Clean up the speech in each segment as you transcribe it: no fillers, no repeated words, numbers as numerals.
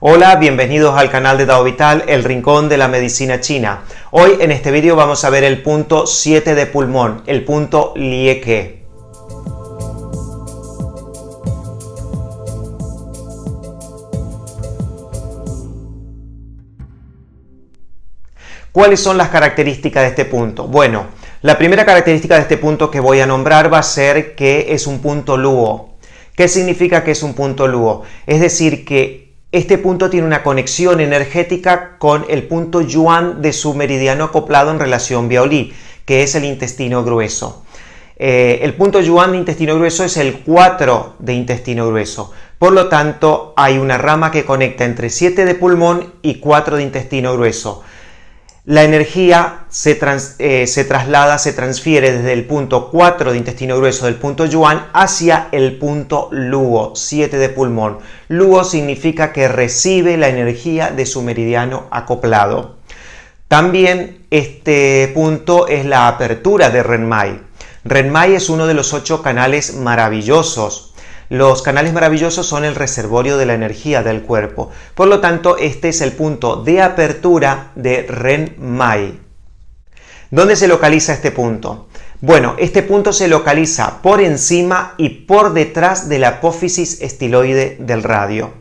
Hola, bienvenidos al canal de Dao Vital, el rincón de la medicina china. Hoy en este vídeo vamos a ver el punto 7 de pulmón, el punto Lieke. ¿Cuáles son las características de este punto? Bueno, la primera característica de este punto que voy a nombrar va a ser que es un punto luo. ¿Qué significa que es un punto luo? Es decir, que este punto tiene una conexión energética con el punto yuan de su meridiano acoplado en relación Biaolí, que es el intestino grueso. El punto yuan de intestino grueso es el 4 de intestino grueso. Por lo tanto, hay una rama que conecta entre 7 de pulmón y 4 de intestino grueso. La energía se transfiere desde el punto 4 de intestino grueso del punto yuan hacia el punto luo, 7 de pulmón. Luo significa que recibe la energía de su meridiano acoplado. También este punto es la apertura de Renmai. Renmai es uno de los 8 canales maravillosos. Los canales maravillosos son el reservorio de la energía del cuerpo. Por lo tanto, este es el punto de apertura de Renmai. ¿Dónde se localiza este punto? Bueno, este punto se localiza por encima y por detrás de la apófisis estiloide del radio.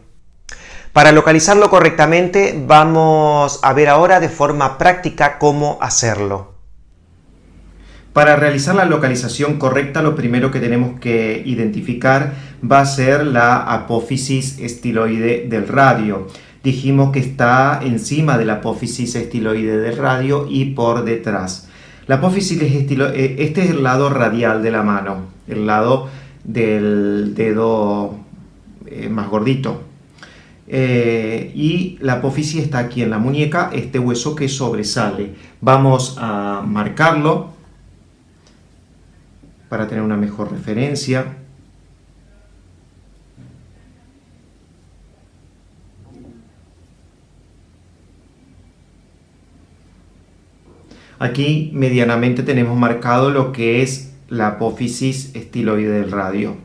Para localizarlo correctamente, vamos a ver ahora de forma práctica cómo hacerlo. Para realizar la localización correcta, lo primero que tenemos que identificar va a ser la apófisis estiloide del radio. Dijimos que está encima de la apófisis estiloide del radio y por detrás. La apófisis estiloide, este es el lado radial de la mano, el lado del dedo más gordito. Y la apófisis está aquí en la muñeca, este hueso que sobresale. Vamos a marcarlo para tener una mejor referencia. Aquí medianamente tenemos marcado lo que es la apófisis estiloide del radio.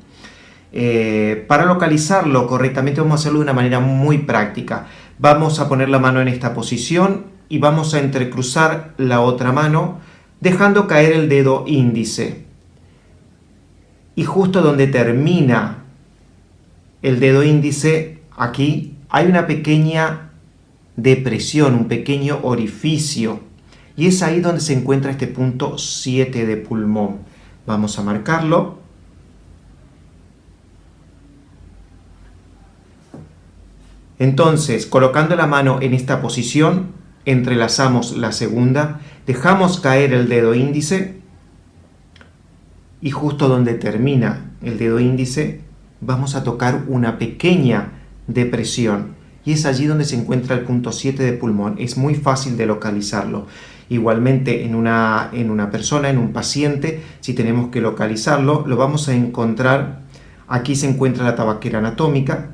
Para localizarlo correctamente vamos a hacerlo de una manera muy práctica. Vamos a poner la mano en esta posición y vamos a entrecruzar la otra mano dejando caer el dedo índice. Y justo donde termina el dedo índice, aquí hay una pequeña depresión, un pequeño orificio. Y es ahí donde se encuentra este punto 7 de pulmón. Vamos a marcarlo. Entonces, colocando la mano en esta posición, entrelazamos la segunda, dejamos caer el dedo índice. Y justo donde termina el dedo índice vamos a tocar una pequeña depresión y es allí donde se encuentra el punto 7 de pulmón. Es muy fácil de localizarlo. Igualmente en una persona, en un paciente, si tenemos que localizarlo, lo vamos a encontrar. Aquí se encuentra la tabaquera anatómica.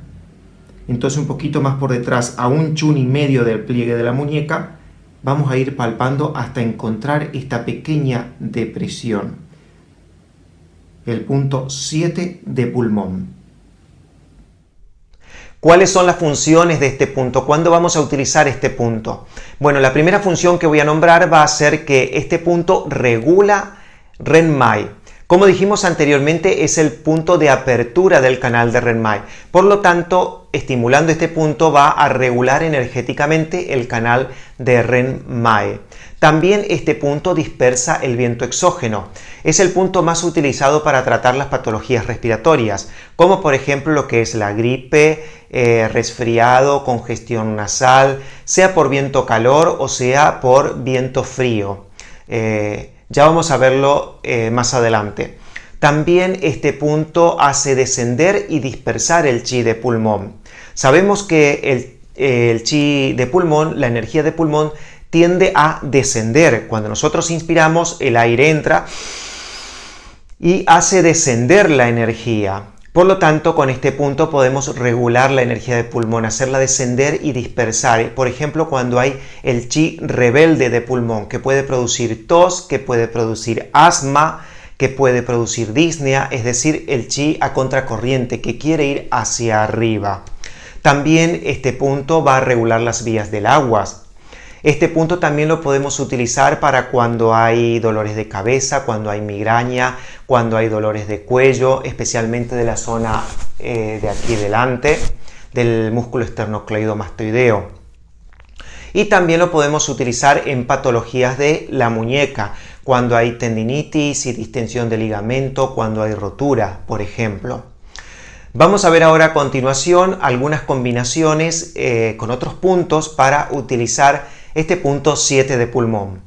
Entonces un poquito más por detrás, a 1,5 chung del pliegue de la muñeca, vamos a ir palpando hasta encontrar esta pequeña depresión. El punto 7 de pulmón. ¿Cuáles son las funciones de este punto? ¿Cuándo vamos a utilizar este punto? Bueno, la primera función que voy a nombrar va a ser que este punto regula Renmai. Como dijimos anteriormente, es el punto de apertura del canal de Renmai. Por lo tanto, estimulando este punto va a regular energéticamente el canal de Renmai. También este punto dispersa el viento exógeno. Es el punto más utilizado para tratar las patologías respiratorias, como por ejemplo lo que es la gripe, resfriado, congestión nasal, sea por viento calor o sea por viento frío. Ya vamos a verlo más adelante. También este punto hace descender y dispersar el chi de pulmón. Sabemos que el chi de pulmón, la energía de pulmón, tiende a descender. Cuando nosotros inspiramos, el aire entra y hace descender la energía. Por lo tanto, con este punto podemos regular la energía de pulmón, hacerla descender y dispersar. Por ejemplo, cuando hay el chi rebelde de pulmón, que puede producir tos, que puede producir asma, que puede producir disnea, es decir, el chi a contracorriente, que quiere ir hacia arriba. También este punto va a regular las vías del agua. Este punto también lo podemos utilizar para cuando hay dolores de cabeza, cuando hay migraña, cuando hay dolores de cuello, especialmente de la zona de aquí delante, del músculo esternocleidomastoideo. Y también lo podemos utilizar en patologías de la muñeca, cuando hay tendinitis y distensión de ligamento, cuando hay rotura, por ejemplo. Vamos a ver ahora a continuación algunas combinaciones con otros puntos para utilizar este punto 7 de pulmón.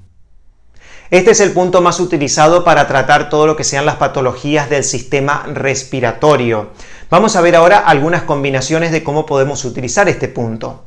Este es el punto más utilizado para tratar todo lo que sean las patologías del sistema respiratorio. Vamos a ver ahora algunas combinaciones de cómo podemos utilizar este punto.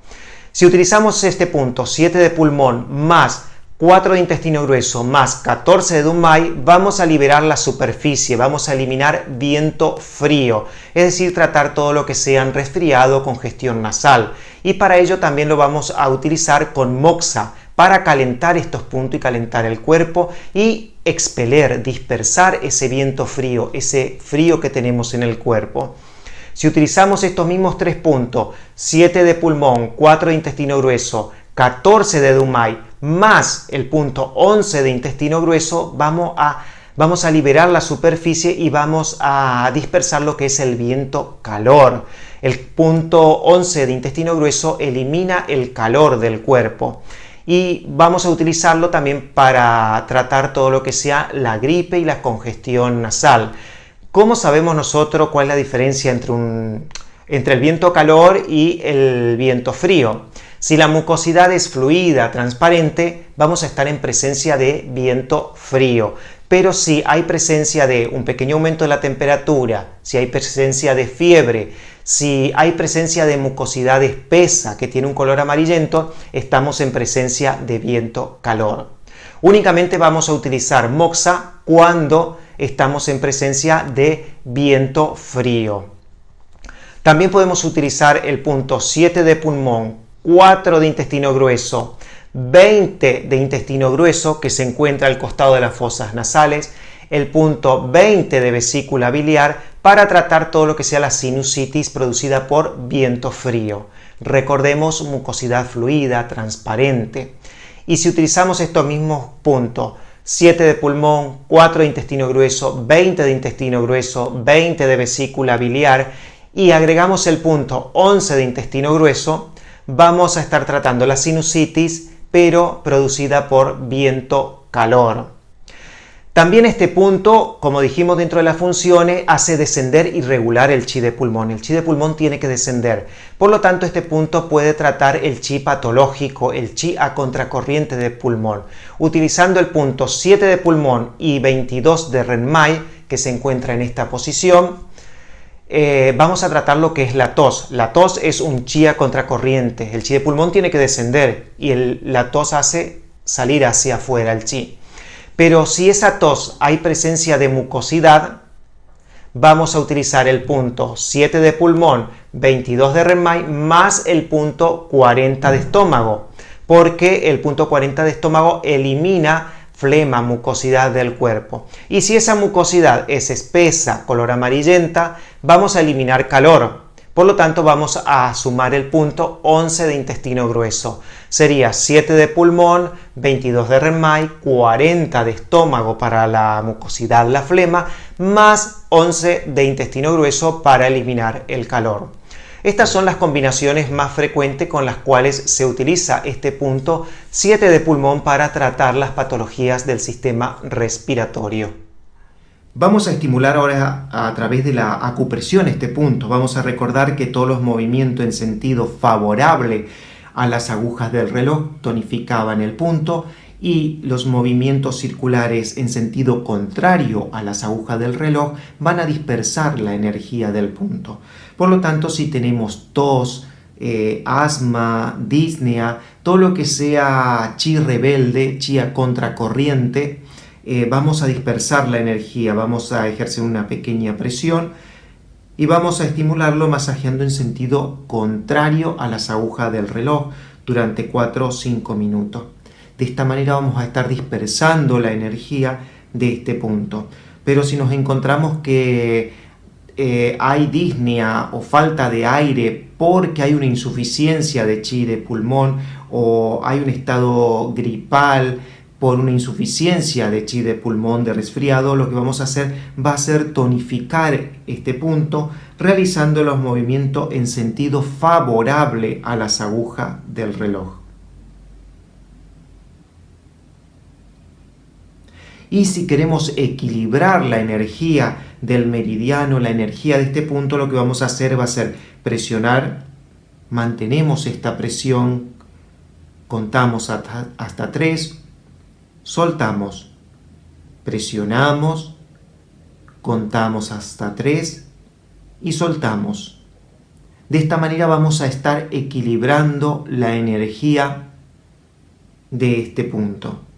Si utilizamos este punto 7 de pulmón más 4 de intestino grueso más 14 de Dun-Mai, vamos a liberar la superficie, vamos a eliminar viento frío, es decir, tratar todo lo que sea resfriado, congestión nasal. Y para ello también lo vamos a utilizar con moxa, para calentar estos puntos y calentar el cuerpo y expeler, dispersar ese viento frío, ese frío que tenemos en el cuerpo. Si utilizamos estos mismos tres puntos, 7 de pulmón, 4 de intestino grueso, 14 de Dun-Mai, más el punto 11 de intestino grueso, vamos a liberar la superficie y vamos a dispersar lo que es el viento calor. El punto 11 de intestino grueso elimina el calor del cuerpo. Y vamos a utilizarlo también para tratar todo lo que sea la gripe y la congestión nasal. ¿Cómo sabemos nosotros cuál es la diferencia entre el viento calor y el viento frío? Si la mucosidad es fluida, transparente, vamos a estar en presencia de viento frío. Pero si hay presencia de un pequeño aumento de la temperatura, si hay presencia de fiebre, si hay presencia de mucosidad espesa que tiene un color amarillento, estamos en presencia de viento calor. Únicamente vamos a utilizar moxa cuando estamos en presencia de viento frío. También podemos utilizar el punto 7 de pulmón, 4 de intestino grueso, 20 de intestino grueso que se encuentra al costado de las fosas nasales, el punto 20 de vesícula biliar para tratar todo lo que sea la sinusitis producida por viento frío. Recordemos mucosidad fluida, transparente. Y si utilizamos estos mismos puntos, 7 de pulmón, 4 de intestino grueso, 20 de intestino grueso, 20 de vesícula biliar y agregamos el punto 11 de intestino grueso, vamos a estar tratando la sinusitis, pero producida por viento calor. También este punto, como dijimos dentro de las funciones, hace descender y regular el chi de pulmón. El chi de pulmón tiene que descender. Por lo tanto, este punto puede tratar el chi patológico, el chi a contracorriente de pulmón. Utilizando el punto 7 de pulmón y 22 de Renmai, que se encuentra en esta posición, vamos a tratar lo que es la tos. La tos es un chi a contracorriente. El chi de pulmón tiene que descender y la tos hace salir hacia afuera el chi. Pero si esa tos hay presencia de mucosidad, vamos a utilizar el punto 7 de pulmón, 22 de Renmai, más el punto 40 de estómago, porque el punto 40 de estómago elimina flema, mucosidad del cuerpo. Y si esa mucosidad es espesa, color amarillenta, vamos a eliminar calor. Por lo tanto, vamos a sumar el punto 11 de intestino grueso. Sería 7 de pulmón, 22 de Renmai, 40 de estómago para la mucosidad, la flema, más 11 de intestino grueso para eliminar el calor. Estas son las combinaciones más frecuentes con las cuales se utiliza este punto 7 de pulmón para tratar las patologías del sistema respiratorio. Vamos a estimular ahora a través de la acupresión este punto. Vamos a recordar que todos los movimientos en sentido favorable a las agujas del reloj tonificaban el punto y los movimientos circulares en sentido contrario a las agujas del reloj van a dispersar la energía del punto. Por lo tanto, si tenemos tos, asma, disnea, todo lo que sea chi rebelde, chi a contracorriente, vamos a dispersar la energía, vamos a ejercer una pequeña presión y vamos a estimularlo masajeando en sentido contrario a las agujas del reloj durante 4 o 5 minutos. De esta manera vamos a estar dispersando la energía de este punto. Pero si nos encontramos que hay disnea o falta de aire porque hay una insuficiencia de chi de pulmón o hay un estado gripal por una insuficiencia de chi de pulmón, de resfriado, lo que vamos a hacer va a ser tonificar este punto realizando los movimientos en sentido favorable a las agujas del reloj. Y si queremos equilibrar la energía del meridiano, la energía de este punto, lo que vamos a hacer va a ser presionar, mantenemos esta presión, contamos hasta 3, soltamos, presionamos, contamos hasta 3 y soltamos. De esta manera vamos a estar equilibrando la energía de este punto.